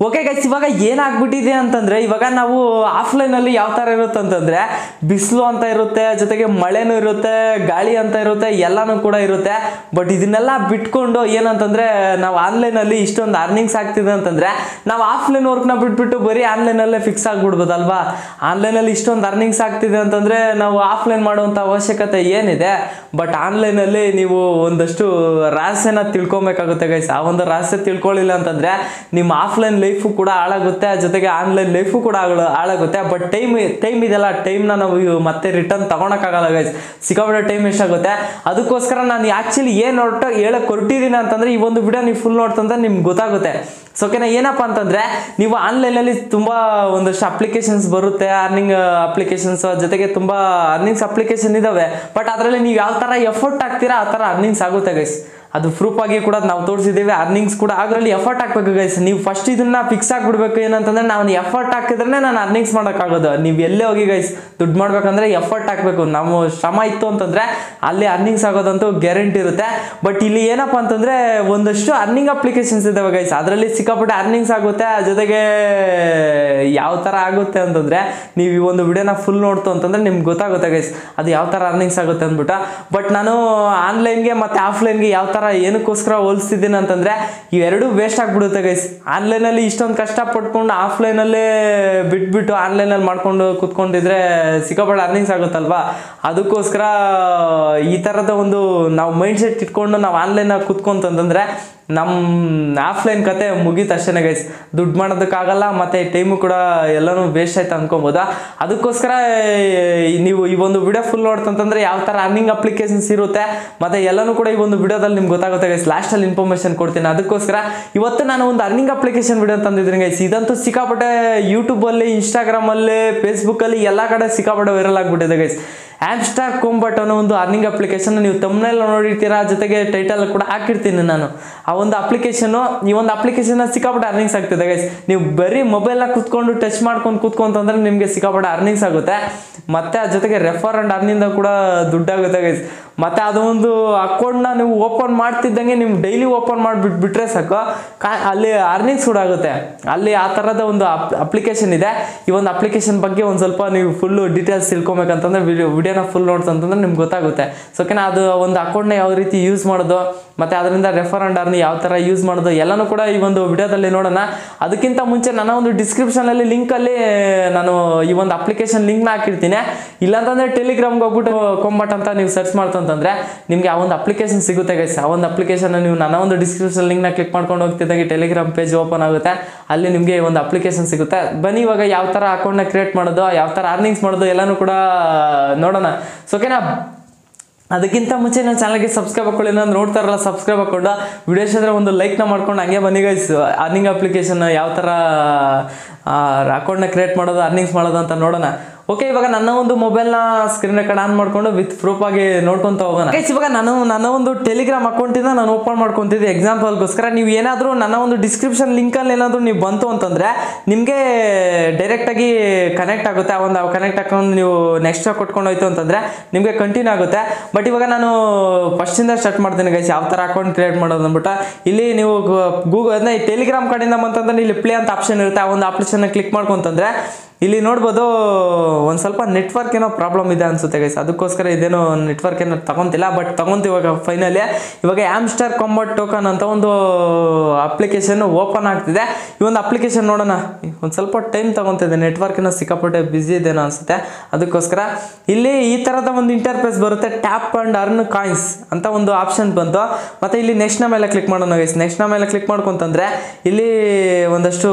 Okay guys, ಇವಾಗ ಏನಾಗ್ಬಿಟ್ಟಿದೆ ಅಂತಂದ್ರೆ ಇವಾಗ ನಾವು ಆಫ್ಲೈನಲ್ಲಿ ಯಾವ ಥರ ಇರುತ್ತೆ ಅಂತಂದ್ರೆ ಬಿಸಿಲು ಅಂತ ಇರುತ್ತೆ, ಜೊತೆಗೆ ಮಳೆನೂ ಇರುತ್ತೆ, ಗಾಳಿ ಅಂತ ಇರುತ್ತೆ, ಎಲ್ಲನೂ ಕೂಡ ಇರುತ್ತೆ. ಬಟ್ ಇದನ್ನೆಲ್ಲ ಬಿಟ್ಕೊಂಡು ಏನಂತಂದ್ರೆ ನಾವು ಆನ್ಲೈನಲ್ಲಿ ಇಷ್ಟೊಂದು ಅರ್ನಿಂಗ್ಸ್ ಆಗ್ತಿದೆ ಅಂತಂದ್ರೆ ನಾವು ಆಫ್ಲೈನ್ ವರ್ಕ್ನ ಬಿಟ್ಬಿಟ್ಟು ಬರೀ ಆನ್ಲೈನಲ್ಲೇ ಫಿಕ್ಸ್ ಆಗ್ಬಿಡ್ಬೋದಲ್ವಾ. ಆನ್ಲೈನಲ್ಲಿ ಇಷ್ಟೊಂದು ಅರ್ನಿಂಗ್ಸ್ ಆಗ್ತಿದೆ ಅಂತಂದ್ರೆ ನಾವು ಆಫ್ಲೈನ್ ಮಾಡುವಂಥ ಅವಶ್ಯಕತೆ ಏನಿದೆ. ಬಟ್ ಆನ್ಲೈನಲ್ಲಿ ನೀವು ಒಂದಷ್ಟು ರಹಸ್ಯನ ತಿಳ್ಕೊಬೇಕಾಗುತ್ತೆ ಗೈಸ್. ಆ ಒಂದು ರಹಸ್ಯ ತಿಳ್ಕೊಳ್ಳಿಲ್ಲ ಅಂತಂದ್ರೆ ನಿಮ್ಮ ಆಫ್ಲೈನ್ ಲೈಫು ಕೂಡ ಹಾಳಾಗುತ್ತೆ, ಜೊತೆಗೆ ಆನ್ಲೈನ್ ಲೈಫು ಕೂಡ ಹಾಳಾಗುತ್ತೆ. ಬಟ್ ಟೈಮ್ ಇದೆಲ್ಲ, ಟೈಮ್ನ ನಾವು ಮತ್ತೆ ರಿಟರ್ನ್ ತಗೊಳಕ್ಕಾಗಲ್ಲ ಗೈಸ್. ಸಿಕ್ಕಾಪಟ್ಟೆ ಟೈಮ್ ಎಷ್ಟಾಗುತ್ತೆ. ಅದಕ್ಕೋಸ್ಕರ ನಾನು ಆ್ಯಕ್ಚುಲಿ ಏನು ಹೇಳಕ್ ಹೊರಟಿದ್ದೀನಿ ಅಂತಂದ್ರೆ ಈ ಒಂದು ವಿಡಿಯೋ ನೀವು ಫುಲ್ ನೋಡ್ತಂದ್ರೆ ನಿಮ್ಗೆ ಗೊತ್ತಾಗುತ್ತೆ. ಸೊ ಓಕೆನಾ, ಏನಪ್ಪ ಅಂತಂದ್ರೆ ನೀವು ಆನ್ಲೈನಲ್ಲಿ ತುಂಬ ಒಂದಷ್ಟು ಅಪ್ಲಿಕೇಶನ್ಸ್ ಬರುತ್ತೆ, ಅರ್ನಿಂಗ್ ಅಪ್ಲಿಕೇಶನ್ಸ್, ಜೊತೆಗೆ ತುಂಬ ಅರ್ನಿಂಗ್ಸ್ ಅಪ್ಲಿಕೇಶನ್ ಇದಾವೆ. ಬಟ್ ಅದರಲ್ಲಿ ನೀವು ಯಾವ ಥರ ಎಫರ್ಟ್ ಹಾಕ್ತೀರಾ ಆ ಥರ ಅರ್ನಿಂಗ್ಸ್ ಆಗುತ್ತೆ ಗೈಸ್. ಅದು ಪ್ರೂಫ್ ಆಗಿ ಕೂಡ ನಾವು ತೋರಿಸಿದ್ದೀವಿ. ಅರ್ನಿಂಗ್ಸ್ ಕೂಡ ಅದರಲ್ಲಿ ಎಫರ್ಟ್ ಹಾಕ್ಬೇಕು ಗೈಸ್. ನೀವು ಫಸ್ಟ್ ಇದನ್ನ ಫಿಕ್ಸ್ ಆಗಿಬಿಡ್ಬೇಕು. ಏನಂತಂದ್ರೆ ನಾನು ಎಫರ್ಟ್ ಹಾಕಿದ್ರೆ ನಾನು ಅರ್ನಿಂಗ್ಸ್ ಮಾಡೋಕ್ಕಾಗೋದು. ನೀವು ಎಲ್ಲೇ ಹೋಗಿ ಗೈಸ್ ದುಡ್ಡು ಮಾಡ್ಬೇಕಂದ್ರೆ ಎಫರ್ಟ್ ಹಾಕಬೇಕು. ನಾವು ಶ್ರಮ ಇತ್ತು ಅಂತಂದ್ರೆ ಅಲ್ಲಿ ಅರ್ನಿಂಗ್ಸ್ ಆಗೋದಂತೂ ಗ್ಯಾರಂಟಿ ಇರುತ್ತೆ. ಬಟ್ ಇಲ್ಲಿ ಏನಪ್ಪ ಅಂತಂದ್ರೆ ಒಂದಷ್ಟು ಅರ್ನಿಂಗ್ ಅಪ್ಲಿಕೇಶನ್ಸ್ ಇದಾವೆ ಗೈಸ್. ಅದರಲ್ಲಿ ಸಿಕ್ಕಾಪಟ್ಟೆ ಅರ್ನಿಂಗ್ಸ್ ಆಗುತ್ತೆ. ಜೊತೆಗೆ ಯಾವ ಥರ ಆಗುತ್ತೆ ಅಂತಂದ್ರೆ ನೀವು ಈ ಒಂದು ವಿಡಿಯೋನ ಫುಲ್ ನೋಡ್ತು ಅಂತಂದ್ರೆ ನಿಮ್ಗೆ ಗೊತ್ತಾಗುತ್ತೆ ಗೈಸ್ ಅದು ಯಾವ ಥರ ಅರ್ನಿಂಗ್ಸ್ ಆಗುತ್ತೆ ಅಂದ್ಬಿಟ್ಟು. ಬಟ್ ನಾನು ಆನ್ಲೈನ್ಗೆ ಮತ್ತು ಆಫ್ಲೈನ್ಗೆ ಯಾವ ಥರ ಏನಕ್ಕೋಸ್ಕರ ಹೋಲಿಸ್ತಿದ್ದೀನಿ ಅಂತಂದ್ರೆ ಇವೆರಡೂ ವೇಸ್ಟ್ ಆಗಿಬಿಡುತ್ತೆ ಗೈಸ್. ಆನ್ಲೈನಲ್ಲಿ ಇಷ್ಟೊಂದು ಕಷ್ಟಪಟ್ಕೊಂಡು ಆಫ್ಲೈನಲ್ಲೇ ಬಿಟ್ಬಿಟ್ಟು ಆನ್ಲೈನಲ್ಲಿ ಮಾಡ್ಕೊಂಡು ಕೂತ್ಕೊಂಡಿದ್ರೆ ಸಿಕ್ಕಾಪಟ್ಟೆ ಅರ್ನಿಂಗ್ಸ್ ಆಗುತ್ತಲ್ವಾ. ಅದಕ್ಕೋಸ್ಕರ ಈ ಥರದ ಒಂದು ನಾವು ಮೈಂಡ್ ಸೆಟ್ ಇಟ್ಕೊಂಡು ನಾವು ಆನ್ಲೈನಾಗಿ ಕೂತ್ಕೊಂತಂದ್ರೆ ನಮ್ಮ ಆಫ್ಲೈನ್ ಕತೆ ಮುಗೀತು ಅಷ್ಟೇ ಗೈಸ್. ದುಡ್ಡು ಮಾಡೋದಕ್ಕಾಗಲ್ಲ, ಮತ್ತು ಟೈಮು ಕೂಡ ಎಲ್ಲನೂ ವೇಸ್ಟ್ ಆಯ್ತು ಅನ್ಕೊಬೋದಾ. ಅದಕ್ಕೋಸ್ಕರ ನೀವು ಈ ಒಂದು ವಿಡಿಯೋ ಫುಲ್ ನೋಡ್ತಂತಂದ್ರೆ ಯಾವ ಥರ ಅರ್ನಿಂಗ್ ಅಪ್ಲಿಕೇಶನ್ಸ್ ಇರುತ್ತೆ ಮತ್ತು ಎಲ್ಲನೂ ಕೂಡ ಈ ಒಂದು ವಿಡಿಯೋದಲ್ಲಿ ನಿಮ್ಗೆ ಗೊತ್ತಾಗುತ್ತೆ ಗೈಸ್. ಲಾಸ್ಟಲ್ಲಿ ಇನ್ಫಾರ್ಮೇಷನ್ ಕೊಡ್ತೀನಿ. ಅದಕ್ಕೋಸ್ಕರ ಇವತ್ತು ನಾನು ಒಂದು ಅರ್ನಿಂಗ್ ಅಪ್ಲಿಕೇಶನ್ ವಿಡಿಯೋ ತಂದಿದ್ದೀನಿ ಗೈಸ್. ಇದಂತೂ ಸಿಕ್ಕಾಪಟ್ಟೆ ಯೂಟ್ಯೂಬಲ್ಲಿ, ಇನ್ಸ್ಟಾಗ್ರಾಮಲ್ಲಿ, ಫೇಸ್ಬುಕ್ಕಲ್ಲಿ ಎಲ್ಲ ಕಡೆ ಸಿಕ್ಕಾಪಟ್ಟೆ ವೈರಲ್ ಆಗಿಬಿಟ್ಟಿದೆ ಗೈಸ್. ಆಮ್ಸ್ಟರ್ ಕಾಂಬಟ್ ಅನ್ನೋ ಒಂದು ಅರ್ನಿಂಗ್ ಅಪ್ಲಿಕೇಶನ್ ನೀವು ತಮ್ಮನೆಲ್ಲ ನೋಡಿರ್ತೀರಾ, ಜೊತೆಗೆ ಟೈಟಲ್ ಕೂಡ ಹಾಕಿರ್ತೀನಿ ನಾನು. ಆ ಒಂದು ಅಪ್ಲಿಕೇಶನ್ನು, ಈ ಒಂದು ಅಪ್ಲಿಕೇಶನ್ ಸಿಕ್ಕಾಪಟ್ಟೆ ಅರ್ನಿಂಗ್ಸ್ ಆಗ್ತಿದೆ ಗೈಸ್. ನೀವು ಬರೀ ಮೊಬೈಲ್ನ ಕೂತ್ಕೊಂಡು ಟಚ್ ಮಾಡ್ಕೊಂಡು ಕೂತ್ಕೊಂತಂದ್ರೆ ನಿಮಗೆ ಸಿಕ್ಕಾಪಟ್ಟೆ ಅರ್ನಿಂಗ್ಸ್ ಆಗುತ್ತೆ. ಮತ್ತು ಆ ಜೊತೆಗೆ ರೆಫರ್ ಆ್ಯಂಡ್ ಅರ್ನಿಂದ ಕೂಡ ದುಡ್ಡಾಗುತ್ತೆ ಗೈಸ್. ಮತ್ತು ಅದೊಂದು ಅಕೌಂಟ್ನ ನೀವು ಓಪನ್ ಮಾಡ್ತಿದ್ದಂಗೆ ನೀವು ಡೈಲಿ ಓಪನ್ ಮಾಡಿಬಿಟ್ರೆ ಸಾಕು, ಅಲ್ಲಿ ಅರ್ನಿಂಗ್ಸ್ ಕೂಡ ಆಗುತ್ತೆ. ಅಲ್ಲಿ ಆ ಥರದ ಒಂದು ಅಪ್ಲಿಕೇಶನ್ ಇದೆ. ಈ ಒಂದು ಅಪ್ಲಿಕೇಶನ್ ಬಗ್ಗೆ ಒಂದು ಸ್ವಲ್ಪ ನೀವು ಫುಲ್ಲು ಡೀಟೇಲ್ಸ್ ತಿಳ್ಕೊಬೇಕಂತಂದ್ರೆ ವಿಡಿಯೋನ ಫುಲ್ ನೋಡ್ತಂತಂದ್ರೆ ನಿಮ್ಗೆ ಗೊತ್ತಾಗುತ್ತೆ. ಸೊ ಓಕೆನಾ, ಅದು ಒಂದು ಅಕೌಂಟ್ನ ಯಾವ ರೀತಿ ಯೂಸ್ ಮಾಡೋದು ಮತ್ತು ಅದರಿಂದ ರೆಫರ್ ಆ್ಯಂಡ್ ಅರ್ನ್ ಯಾವ ಥರ ಯೂಸ್ ಮಾಡೋದು ಎಲ್ಲನೂ ಕೂಡ ಈ ಒಂದು ವಿಡಿಯೋದಲ್ಲಿ ನೋಡೋಣ. ಅದಕ್ಕಿಂತ ಮುಂಚೆ ನನ್ನ ಒಂದು ಡಿಸ್ಕ್ರಿಪ್ಷನಲ್ಲಿ ಲಿಂಕಲ್ಲಿ ನಾನು ಈ ಒಂದು ಅಪ್ಲಿಕೇಶನ್ ಲಿಂಕ್ನ ಹಾಕಿರ್ತೀನಿ. ಇಲ್ಲಾಂತಂದರೆ ಟೆಲಿಗ್ರಾಮ್ಗೆ ಹೋಗ್ಬಿಟ್ಟು ಕೊಂಬಟ್ ಅಂತ ನೀವು ಸರ್ಚ್ ಮಾಡ್ತಂತಂದರೆ ನಿಮಗೆ ಆ ಒಂದು ಅಪ್ಲಿಕೇಶನ್ ಸಿಗುತ್ತೆ ಗೈಸ್. ಆ ಒಂದು ಅಪ್ಲಿಕೇಶನ್ ನೀವು ನನ್ನ ಒಂದು ಡಿಸ್ಕ್ರಿಪ್ಷನ್ ಲಿಂಕ್ನ ಕ್ಲಿಕ್ ಮಾಡ್ಕೊಂಡು ಹೋಗ್ತಿದ್ದಂಗೆ ಟೆಲಿಗ್ರಾಮ್ ಪೇಜ್ ಓಪನ್ ಆಗುತ್ತೆ. ಅಲ್ಲಿ ನಿಮಗೆ ಒಂದು ಅಪ್ಲಿಕೇಶನ್ ಸಿಗುತ್ತೆ. ಬನ್ನಿ ಇವಾಗ ಯಾವ ಥರ ಅಕೌಂಟ್ನ ಕ್ರಿಯೇಟ್ ಮಾಡೋದು, ಯಾವ ಥರ ಅರ್ನಿಂಗ್ಸ್ ಮಾಡೋದು ಎಲ್ಲನೂ ಕೂಡ ನೋಡೋಣ. ಸೊ ಓಕೆನಾ, ಅದಕ್ಕಿಂತ ಮುಂಚೆ ನನ್ನ ಚಾನಲ್ಗೆ ಸಬ್ಸ್ಕ್ರೈಬ್ ಹಾಕೊಳ್ಳಿ. ನಾನು ನೋಡ್ತಾ ಇರಲ್ಲ ಸಬ್ಸ್ಕ್ರೈಬ್ ಹಾಕೊಂಡು ವಿಡಿಯೋಸ್ ಇದ್ರೆ ಒಂದು ಲೈಕ್ನ ಮಾಡ್ಕೊಂಡು ಹಂಗೆ ಬನ್ನಿ ಗೈಸ್. ಅರ್ನಿಂಗ್ ಅಪ್ಲಿಕೇಶನ್ ಯಾವ ಥರ ಅಕೌಂಟ್ನ ಕ್ರಿಯೇಟ್ ಮಾಡೋದು, ಅರ್ನಿಂಗ್ಸ್ ಮಾಡೋದು ಅಂತ ನೋಡೋಣ. ಓಕೆ, ಇವಾಗ ನನ್ನ ಒಂದು ಮೊಬೈಲ್ನ ಸ್ಕ್ರೀನ್ ರೆಕಾರ್ಡ್ ಆನ್ ಮಾಡ್ಕೊಂಡು ವಿತ್ ಪ್ರೂಫ್ ಆಗಿ ನೋಡ್ಕೊತ ಹೋಗೋಣ ಗೈಸ್. ಇವಾಗ ನನ್ನ ಒಂದು ಟೆಲಿಗ್ರಾಮ್ ಅಕೌಂಟಿಂದ ನಾನು ಓಪನ್ ಮಾಡ್ಕೊತಿದ್ದೆ ಎಕ್ಸಾಂಪಲ್ಗೋಸ್ಕರ. ನೀವು ಏನಾದರೂ ನನ್ನ ಒಂದು ಡಿಸ್ಕ್ರಿಪ್ಷನ್ ಲಿಂಕಲ್ಲಿ ಏನಾದರೂ ನೀವು ಬಂತು ಅಂತಂದರೆ ನಿಮಗೆ ಡೈರೆಕ್ಟಾಗಿ ಕನೆಕ್ಟ್ ಆಗುತ್ತೆ. ಆ ಒಂದು ಕನೆಕ್ಟ್ ಅಕೌಂಟ್ ನೀವು ನೆಕ್ಸ್ಟ್ ಕೊಟ್ಕೊಂಡು ಹೋಯ್ತು ಅಂತಂದರೆ ನಿಮಗೆ ಕಂಟಿನ್ಯೂ ಆಗುತ್ತೆ. ಬಟ್ ಇವಾಗ ನಾನು ಫಸ್ಟಿಂದ ಸ್ಟಾರ್ಟ್ ಮಾಡ್ತೀನಿ ಗೈಸ್, ಯಾವ ಥರ ಅಕೌಂಟ್ ಕ್ರಿಯೇಟ್ ಮಾಡೋದು ಅಂದ್ಬಿಟ್ಟು. ಇಲ್ಲಿ ನೀವು ಗೂಗಲ್ ಅಂದರೆ ಟೆಲಿಗ್ರಾಮ್ ಕಡೆಯಿಂದ ಬಂತಂದ್ರೆ ಇಲ್ಲಿ ಪ್ಲೇ ಅಂತ ಆಪ್ಷನ್ ಇರುತ್ತೆ. ಆ ಒಂದು ಆಪ್ಷನ್ನ ಕ್ಲಿಕ್ ಮಾಡ್ಕೊಂತಂದ್ರೆ ಇಲ್ಲಿ ನೋಡ್ಬೋದು ಒಂದು ಸ್ವಲ್ಪ ನೆಟ್ವರ್ಕ್ ಏನೋ ಪ್ರಾಬ್ಲಮ್ ಇದೆ ಅನಿಸುತ್ತೆ ಗೈಸ್. ಅದಕ್ಕೋಸ್ಕರ ಇದೇನೋ ನೆಟ್ವರ್ಕ್ ಏನೋ ತಗೊತಿಲ್ಲ. ಬಟ್ ತಗೊಂತೀವಿ ಇವಾಗ ಫೈನಲಿ. ಇವಾಗ ಆಮ್ಸ್ಟರ್ ಕಾಂಬಟ್ ಟೋಕನ್ ಅಂತ ಒಂದು ಅಪ್ಲಿಕೇಶನ್ ಓಪನ್ ಆಗ್ತಿದೆ. ಈ ಒಂದು ಅಪ್ಲಿಕೇಶನ್ ನೋಡೋಣ. ಒಂದು ಸ್ವಲ್ಪ ಟೈಮ್ ತಗೊತಿದೆ, ನೆಟ್ವರ್ಕ್ ಏನೋ ಸಿಕ್ಕಾಪಟ್ಟೆ ಬ್ಯುಸಿ ಇದೇನೋ ಅನಿಸುತ್ತೆ. ಅದಕ್ಕೋಸ್ಕರ ಇಲ್ಲಿ ಈ ಥರದ ಒಂದು ಇಂಟರ್ಫೇಸ್ ಬರುತ್ತೆ. ಟ್ಯಾಪ್ ಆ್ಯಂಡ್ ಅರ್ನ್ ಕಾಯಿನ್ಸ್ ಅಂತ ಒಂದು ಆಪ್ಷನ್ ಬಂತು. ಮತ್ತು ಇಲ್ಲಿ ನೆಕ್ಸ್ಟ್ನ ಮೇಲೆ ಕ್ಲಿಕ್ ಮಾಡೋಣ ಗೈಸ್. ನೆಕ್ಸ್ಟ್ನ ಮೇಲೆ ಕ್ಲಿಕ್ ಮಾಡ್ಕೊಂತಂದ್ರೆ ಇಲ್ಲಿ ಒಂದಷ್ಟು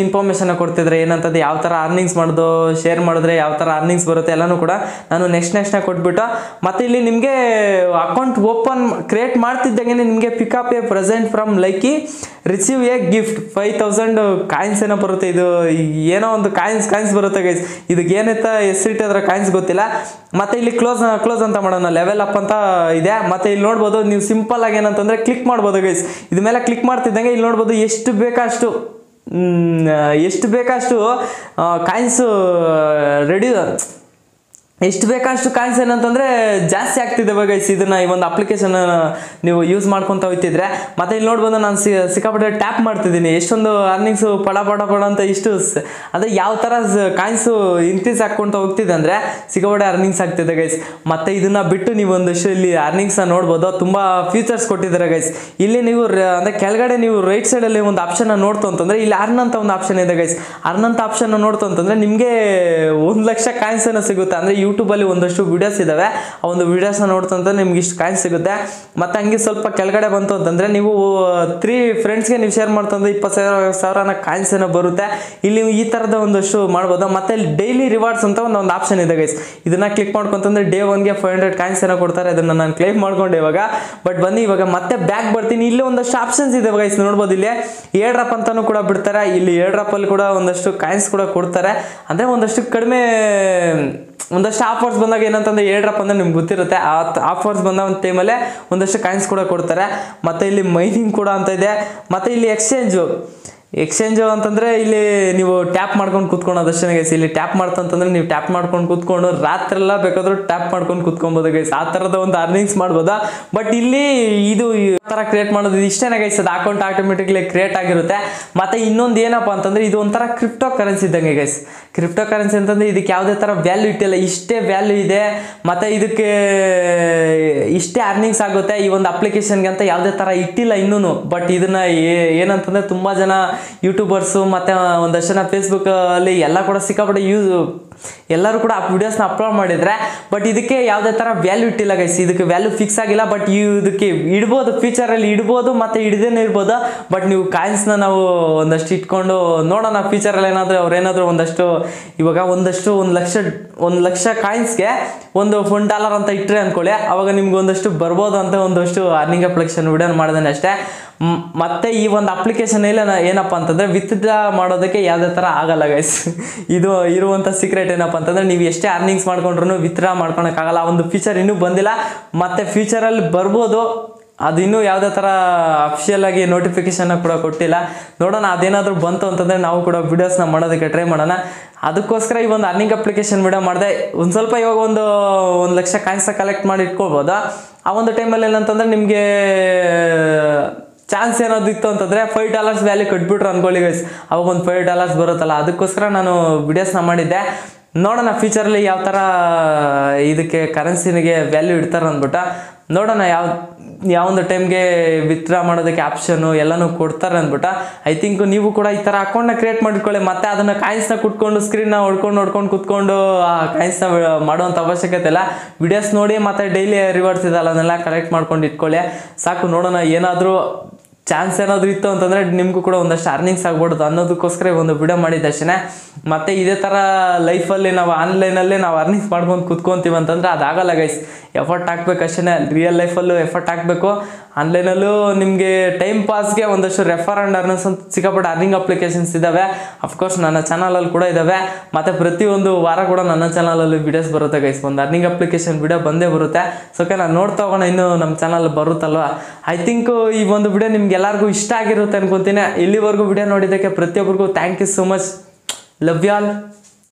ಇನ್ಫಾರ್ಮೇಷನ್ ಕೊಡ್ತಿದ್ರೆ ಏನಂತದ್ದು, ಯಾವ ಥರ ಅರ್ನಿಂಗ್ಸ್ ಮಾಡೋದು, ಶೇರ್ ಮಾಡಿದ್ರೆ ಯಾವ ಥರ ಅರ್ನಿಂಗ್ಸ್ ಬರುತ್ತೆ ಎಲ್ಲನೂ ಕೂಡ ನಾನು ನೆಕ್ಸ್ಟ್ನ ಕೊಟ್ಬಿಟ್ಟು. ಮತ್ತು ಇಲ್ಲಿ ನಿಮಗೆ ಅಕೌಂಟ್ ಓಪನ್ ಕ್ರಿಯೇಟ್ ಮಾಡ್ತಿದ್ದಂಗೆ ನಿಮಗೆ pick up a present from Likee, receive a gift 5000 coins ಏನೋ ಬರುತ್ತೆ. ಇದು ಏನೋ ಒಂದು ಕಾಯಿನ್ಸ್ ಬರುತ್ತೆ ಗೈಸ್. ಇದಕ್ಕೆ ಏನಂತ ಹೆಸರಿಟ್ಟಿದ್ರೆ ಕಾಯಿನ್ಸ್ ಗೊತ್ತಿಲ್ಲ. ಮತ್ತು ಇಲ್ಲಿ ಕ್ಲೋಸ್ ಅಂತ ಮಾಡೋಣ, ಲೆವೆಲ್ ಅಪ್ ಅಂತ ಇದೆ. ಮತ್ತು ಇಲ್ಲಿ ನೋಡ್ಬೋದು ನೀವು ಸಿಂಪಲ್ ಆಗಿ ಏನಂತಂದರೆ ಕ್ಲಿಕ್ ಮಾಡ್ಬೋದು ಗೈಸ್. ಇದ ಮೇಲೆ ಕ್ಲಿಕ್ ಮಾಡ್ತಿದ್ದಂಗೆ ಇಲ್ಲಿ ನೋಡ್ಬೋದು ಎಷ್ಟು ಬೇಕಷ್ಟು ಕಾಯಿನ್ಸು ಎಷ್ಟು ಬೇಕಷ್ಟು ಕಾಯಿನ್ಸ್ ಏನಂತಂದರೆ ಜಾಸ್ತಿ ಆಗ್ತಿದ್ದಾವೆ ಗೈಸ್. ಇದನ್ನು ಈ ಒಂದು ಅಪ್ಲಿಕೇಶನ್ ನೀವು ಯೂಸ್ ಮಾಡ್ಕೊತ ಹೋಗ್ತಿದ್ರೆ. ಮತ್ತು ಇಲ್ಲಿ ನೋಡ್ಬೋದು ನಾನು ಸಿಕ್ಕಾಪಟ್ಟೆ ಟ್ಯಾಪ್ ಮಾಡ್ತಿದ್ದೀನಿ, ಎಷ್ಟೊಂದು ಅರ್ನಿಂಗ್ಸು ಪಡ ಅಂತ ಇಷ್ಟು ಅಂದರೆ ಯಾವ ಥರ ಕಾಯಿನ್ಸು ಇನ್ಕ್ರೀಸ್ ಹಾಕ್ಕೊತ ಹೋಗ್ತಿದೆ ಅಂದರೆ ಸಿಕ್ಕಾಪಟ್ಟೆ ಅರ್ನಿಂಗ್ಸ್ ಆಗ್ತಿದೆ ಗೈಸ್. ಮತ್ತು ಇದನ್ನು ಬಿಟ್ಟು ನೀವು ಒಂದಷ್ಟು ಇಲ್ಲಿ ಅರ್ನಿಂಗ್ಸ್ನ ನೋಡ್ಬೋದು, ತುಂಬ ಫೀಚರ್ಸ್ ಕೊಟ್ಟಿದ್ದಾರೆ ಗೈಸ್. ಇಲ್ಲಿ ನೀವು ಅಂದರೆ ಕೆಳಗಡೆ ನೀವು ರೈಟ್ ಸೈಡಲ್ಲಿ ಒಂದು ಆಪ್ಷನ್ನ ನೋಡ್ತು ಅಂತಂದರೆ ಇಲ್ಲಿ ಅರ್ನ್ ಅಂತ ಒಂದು ಆಪ್ಷನ್ ಇದೆ ಗೈಸ್. ಅರ್ನ್ ಅಂತ ಆಪ್ಷನ್ ನೋಡ್ತು ಅಂತಂದರೆ ನಿಮಗೆ 1,00,000 ಕಾಯಿನ್ಸನ್ನು ಸಿಗುತ್ತೆ. ಅಂದರೆ ಯೂಟ್ಯೂಬಲ್ಲಿ ಒಂದಷ್ಟು ವೀಡಿಯೋಸ್ ಇದ್ದಾವೆ, ಆ ಒಂದು ವೀಡಿಯೋಸ್ನ ನೋಡ್ತಂದ್ರೆ ನಿಮ್ಗೆ ಇಷ್ಟು ಕಾಯಿನ್ಸ್ ಸಿಗುತ್ತೆ. ಮತ್ತು ಹಂಗೆ ಸ್ವಲ್ಪ ಕೆಳಗಡೆ ಬಂತು ಅಂತಂದರೆ ನೀವು 3 ಫ್ರೆಂಡ್ಸ್ಗೆ ನೀವು ಶೇರ್ ಮಾಡ್ತಂದ್ರೆ 20,000 ಕಾಯಿನ್ಸ್ ಏನೋ ಬರುತ್ತೆ. ಇಲ್ಲಿ ಈ ಥರದ ಒಂದಷ್ಟು ಮಾಡ್ಬೋದು. ಮತ್ತು ಇಲ್ಲಿ ಡೈಲಿ ರಿವಾರ್ಡ್ಸ್ ಅಂತ ಒಂದು ಆಪ್ಷನ್ ಇದೆ ಗೈಸ್. ಇದನ್ನು ಕ್ಲಿಕ್ ಮಾಡ್ಕೊಂತಂದ್ರೆ ಡೇ 1ಗೆ 500 ಕಾಯಿನ್ಸ್ ಏನೋ ಕೊಡ್ತಾರೆ. ಅದನ್ನು ನಾನು ಕ್ಲೈಮ್ ಮಾಡ್ಕೊಂಡೆ ಇವಾಗ. ಬಟ್ ಬನ್ನಿ ಇವಾಗ ಮತ್ತೆ ಬ್ಯಾಕ್ ಬರ್ತೀನಿ. ಇಲ್ಲಿ ಒಂದಷ್ಟು ಆಪ್ಷನ್ಸ್ ಇದೆ ಗೈಸ್, ನೋಡ್ಬೋದು. ಇಲ್ಲಿ ಏರ್ ಡ್ರಾಪ್ ಅಂತಾನು ಕೂಡ ಬಿಡ್ತಾರೆ. ಇಲ್ಲಿ ಏರ್ ಡ್ರಾಪಲ್ಲಿ ಕೂಡ ಒಂದಷ್ಟು ಕಾಯಿನ್ಸ್ ಕೂಡ ಕೊಡ್ತಾರೆ. ಅಂದರೆ ಒಂದಷ್ಟು ಕಡಿಮೆ ಒಂದಷ್ಟು ಆಫರ್ಸ್ ಬಂದಾಗ ಏನಂತಂದ್ರೆ ಏರ್ ಡ್ರಾಪ್ ಅಂದರೆ ನಿಮ್ಗೆ ಗೊತ್ತಿರುತ್ತೆ. ಆ ಆಫರ್ಸ್ ಬಂದ ಒಂದು ಟೈಮಲ್ಲೇ ಒಂದಷ್ಟು ಕಾಯಿನ್ಸ್ ಕೂಡ ಕೊಡ್ತಾರೆ. ಮತ್ತು ಇಲ್ಲಿ ಮೈನಿಂಗ್ ಕೂಡ ಅಂತ ಇದೆ. ಮತ್ತು ಇಲ್ಲಿ ಎಕ್ಸ್ಚೇಂಜು ಅಂತಂದರೆ ಇಲ್ಲಿ ನೀವು ಟ್ಯಾಪ್ ಮಾಡ್ಕೊಂಡು ಕೂತ್ಕೊಳ್ಳೋದಷ್ಟೇ ಗೈಸ್. ಇಲ್ಲಿ ಟ್ಯಾಪ್ ಮಾಡ್ತಂತಂದ್ರೆ ನೀವು ಟ್ಯಾಪ್ ಮಾಡ್ಕೊಂಡು ಕೂತ್ಕೊಂಡು ರಾತ್ರೆಲ್ಲ ಬೇಕಾದರೂ ಟ್ಯಾಪ್ ಮಾಡ್ಕೊಂಡು ಕೂತ್ಕೊಬೋದು ಗೈಸ್. ಆ ಥರದ ಒಂದು ಅರ್ನಿಂಗ್ಸ್ ಮಾಡ್ಬೋದಾ. ಬಟ್ ಇಲ್ಲಿ ಇದು ಈ ಥರ ಕ್ರಿಯೇಟ್ ಮಾಡೋದು ಇಷ್ಟೇ ಗೈಸ್. ಅದು ಅಕೌಂಟ್ ಆಟೋಮೆಟಿಕ್ಲಿ ಕ್ರಿಯೇಟ್ ಆಗಿರುತ್ತೆ. ಮತ್ತು ಇನ್ನೊಂದು ಏನಪ್ಪ ಅಂತಂದರೆ ಇದು ಒಂಥರ ಕ್ರಿಪ್ಟೋ ಕರೆನ್ಸಿ ಇದ್ದಂಗೆ ಗೈಸ್. ಕ್ರಿಪ್ಟೋ ಕರೆನ್ಸಿ ಅಂತಂದರೆ ಇದಕ್ಕೆ ಯಾವುದೇ ಥರ ವ್ಯಾಲ್ಯೂ ಇಟ್ಟಿಲ್ಲ, ಇಷ್ಟೇ ವ್ಯಾಲ್ಯೂ ಇದೆ. ಮತ್ತು ಇದಕ್ಕೆ ಇಷ್ಟೇ ಅರ್ನಿಂಗ್ಸ್ ಆಗುತ್ತೆ. ಈ ಒಂದು ಅಪ್ಲಿಕೇಶನ್ಗೆ ಅಂತ ಯಾವುದೇ ಥರ ಇಟ್ಟಿಲ್ಲ ಇನ್ನೂ. ಬಟ್ ಇದನ್ನು ಏನಂತಂದರೆ ತುಂಬ ಜನ ಯೂಟ್ಯೂಬರ್ಸು ಮತ್ತು ಒಂದಷ್ಟು ಜನ ಫೇಸ್ಬುಕ್ಕಲ್ಲಿ ಎಲ್ಲ ಕೂಡ ಸಿಕ್ಕಾಪಟ್ಟೆ ಎಲ್ಲರೂ ಕೂಡ ಆ ವಿಡಿಯೋಸ್ನ ಅಪ್ಲೋಡ್ ಮಾಡಿದರೆ. ಬಟ್ ಇದಕ್ಕೆ ಯಾವುದೇ ಥರ ವ್ಯಾಲ್ಯೂ ಇಟ್ಟಿಲ್ಲ ಗೈಸ್. ಇದಕ್ಕೆ ವ್ಯಾಲ್ಯೂ ಫಿಕ್ಸ್ ಆಗಿಲ್ಲ. ಬಟ್ ಇದಕ್ಕೆ ಇಡ್ಬೋದು, ಫ್ಯೂಚರಲ್ಲಿ ಇಡ್ಬೋದು ಮತ್ತು ಇಡದೇನೆ ಇರ್ಬೋದು. ಬಟ್ ನೀವು ಕಾಯಿನ್ಸ್ನ ನಾವು ಒಂದಷ್ಟು ಇಟ್ಕೊಂಡು ನೋಡೋಣ ಫ್ಯೂಚರಲ್ಲಿ ಏನಾದರೂ ಅವ್ರೇನಾದರೂ ಒಂದಷ್ಟು ಇವಾಗ ಒಂದು ಲಕ್ಷ ಕಾಯಿನ್ಸ್ಗೆ ಒಂದು $1 ಅಂತ ಇಟ್ಟರೆ ಅಂದ್ಕೊಳ್ಳಿ, ಅವಾಗ ನಿಮ್ಗೆ ಒಂದಷ್ಟು ಬರ್ಬೋದು ಅಂತ ಒಂದಷ್ಟು ಅರ್ನಿಂಗ್ ಅಪ್ಲಿಕೇಶನ್ ವಿಡಿಯೋನ ಮಾಡಿದ್ದೇನೆ ಅಷ್ಟೇ. ಮತ್ತು ಈ ಒಂದು ಅಪ್ಲಿಕೇಶನ್ ಏನಪ್ಪ ಅಂತಂದರೆ ವಿತ್ಡ್ರಾ ಮಾಡೋದಕ್ಕೆ ಯಾವುದೇ ಥರ ಆಗಲ್ಲ ಗೈಸ್. ಇದು ಇರುವಂಥ ಸೀಕ್ರೆಟ್ ಏನಪ್ಪ ಅಂತಂದರೆ ನೀವು ಎಷ್ಟೇ ಅರ್ನಿಂಗ್ಸ್ ಮಾಡ್ಕೊಂಡ್ರೂ ವಿತ್ಡ್ರಾ ಮಾಡ್ಕೊಳಕ್ಕಾಗಲ್ಲ. ಆ ಒಂದು ಫೀಚರ್ ಇನ್ನೂ ಬಂದಿಲ್ಲ. ಮತ್ತು ಫ್ಯೂಚರಲ್ಲಿ ಬರ್ಬೋದು. ಅದು ಇನ್ನೂ ಯಾವುದೇ ಥರ ಅಫಿಷಿಯಲ್ ಆಗಿ ನೋಟಿಫಿಕೇಶನ್ನ ಕೂಡ ಕೊಟ್ಟಿಲ್ಲ. ನೋಡೋಣ, ಅದೇನಾದರೂ ಬಂತು ಅಂತಂದರೆ ನಾವು ಕೂಡ ವಿಡಿಯೋಸ್ನ ಮಾಡೋದಕ್ಕೆ ಟ್ರೈ ಮಾಡೋಣ. ಅದಕ್ಕೋಸ್ಕರ ಈ ಒಂದು ಅರ್ನಿಂಗ್ ಅಪ್ಲಿಕೇಶನ್ ವಿಡಿಯೋ ಮಾಡಿದೆ. ಒಂದು ಸ್ವಲ್ಪ ಇವಾಗ ಒಂದು 1,00,000 ಕಾಯಿನ್ಸ್ನ ಕಲೆಕ್ಟ್ ಮಾಡಿ ಇಟ್ಕೊಳ್ಬೋದು. ಆ ಒಂದು ಟೈಮಲ್ಲಿ ಏನಂತಂದರೆ ನಿಮಗೆ ಚಾನ್ಸ್ ಏನಾದ್ರು ಇತ್ತು ಅಂತಂದರೆ $5 ವ್ಯಾಲ್ಯೂ ಕಟ್ಬಿಟ್ರು ಅನ್ಕೊಳ್ಳಿ ಗೈಸ್, ಅವಾಗ ಒಂದು $5 ಬರುತ್ತಲ್ಲ. ಅದಕ್ಕೋಸ್ಕರ ನಾನು ವಿಡಿಯೋಸ್ನ ಮಾಡಿದ್ದೆ. ನೋಡೋಣ ಫ್ಯೂಚರಲ್ಲಿ ಯಾವ ಥರ ಇದಕ್ಕೆ ಕರೆನ್ಸಿನಿಗೆ ವ್ಯಾಲ್ಯೂ ಇಡ್ತಾರೆ ಅಂದ್ಬಿಟ್ಟು ನೋಡೋಣ. ಯಾವೊಂದು ಟೈಮ್ಗೆ ವಿತ್ಡ್ರಾ ಮಾಡೋದಕ್ಕೆ ಆಪ್ಷನ್ನು ಎಲ್ಲನೂ ಕೊಡ್ತಾರೆ ಅಂದ್ಬಿಟ್ಟು. ಐ ಥಿಂಕ್ ನೀವು ಕೂಡ ಈ ಥರ ಅಕೌಂಟ್ನ ಕ್ರಿಯೇಟ್ ಮಾಡಿಕೊಳ್ಳಿ. ಮತ್ತು ಅದನ್ನು ಕಾಯಿನ್ಸ್ನ ಕುಟ್ಕೊಂಡು ಸ್ಕ್ರೀನ್ನ ಹೊಡ್ಕೊಂಡು ಕೂತ್ಕೊಂಡು ಆ ಕಾಯಿನ್ಸ್ನ ಮಾಡೋವಂಥ ಅವಶ್ಯಕತೆ ಇಲ್ಲ. ವಿಡಿಯೋಸ್ ನೋಡಿ ಮತ್ತು ಡೈಲಿ ರಿವಾರ್ಡ್ಸ್ ಇದೆಲ್ಲ ಅದನ್ನೆಲ್ಲ ಕಲೆಕ್ಟ್ ಮಾಡ್ಕೊಂಡು ಇಟ್ಕೊಳ್ಳಿ ಸಾಕು. ನೋಡೋಣ, ಏನಾದರೂ ಚಾನ್ಸ್ ಏನಾದರೂ ಇತ್ತು ಅಂತಂದರೆ ನಿಮಗೂ ಕೂಡ ಒಂದಷ್ಟು ಅರ್ನಿಂಗ್ಸ್ ಆಗ್ಬಿಡೋದು ಅನ್ನೋದಕ್ಕೋಸ್ಕರ ಒಂದು ವಿಡಿಯೋ ಮಾಡಿದ್ದಷ್ಟೇ. ಮತ್ತು ಇದೇ ಥರ ಲೈಫಲ್ಲಿ ನಾವು ಆನ್ಲೈನಲ್ಲೇ ನಾವು ಅರ್ನಿಂಗ್ಸ್ ಮಾಡ್ಕೊಂಡು ಕೂತ್ಕೊತೀವಿ ಅಂತಂದರೆ ಅದಾಗಲ್ಲ ಗೈಸ್. ಎಫರ್ಟ್ ಹಾಕ್ಬೇಕಷ್ಟೇ. ರಿಯಲ್ ಲೈಫಲ್ಲೂ ಎಫರ್ಟ್ ಹಾಕಬೇಕು. ಆನ್ಲೈನಲ್ಲೂ ನಿಮಗೆ ಟೈಮ್ ಪಾಸ್ಗೆ ಒಂದಷ್ಟು ರೆಫರ್ ಆ್ಯಂಡ್ ಅರ್ನಿಂಗ್ಸ್ ಅಂತ ಸಿಕ್ಕಾಪಟ್ಟೆ ಅರ್ನಿಂಗ್ ಅಪ್ಲಿಕೇಶನ್ಸ್ ಇದ್ದಾವೆ. ಅಫ್ಕೋರ್ಸ್ ನನ್ನ ಚಾನಲಲ್ಲಿ ಕೂಡ ಇದ್ದಾವೆ. ಮತ್ತು ಪ್ರತಿಯೊಂದು ವಾರ ಕೂಡ ನನ್ನ ಚಾನಲಲ್ಲಿ ವಿಡಿಯೋಸ್ ಬರುತ್ತೆ ಗೈಸ್. ಒಂದು ಅರ್ನಿಂಗ್ ಅಪ್ಲಿಕೇಶನ್ ವಿಡಿಯೋ ಬಂದೇ ಬರುತ್ತೆ. ಸೊ ಓಕೆ, ನಾನು ನೋಡ್ತಾ ಹೋಗೋಣ ಇನ್ನೂ ನಮ್ಮ ಚಾನಲ್ ಬರುತ್ತಲ್ವ. ಐ ಥಿಂಕ್ ಈ ಒಂದು ವಿಡಿಯೋ ನಿಮ್ಗೆ ಎಲ್ಲರಿಗೂ ಇಷ್ಟ ಆಗಿರುತ್ತೆ ಅನ್ಕೊತೀನಿ. ಇಲ್ಲಿವರೆಗೂ ವಿಡಿಯೋ ನೋಡಿದ್ದಕ್ಕೆ ಪ್ರತಿಯೊಬ್ಬರಿಗೂ thank you so much. Love you all.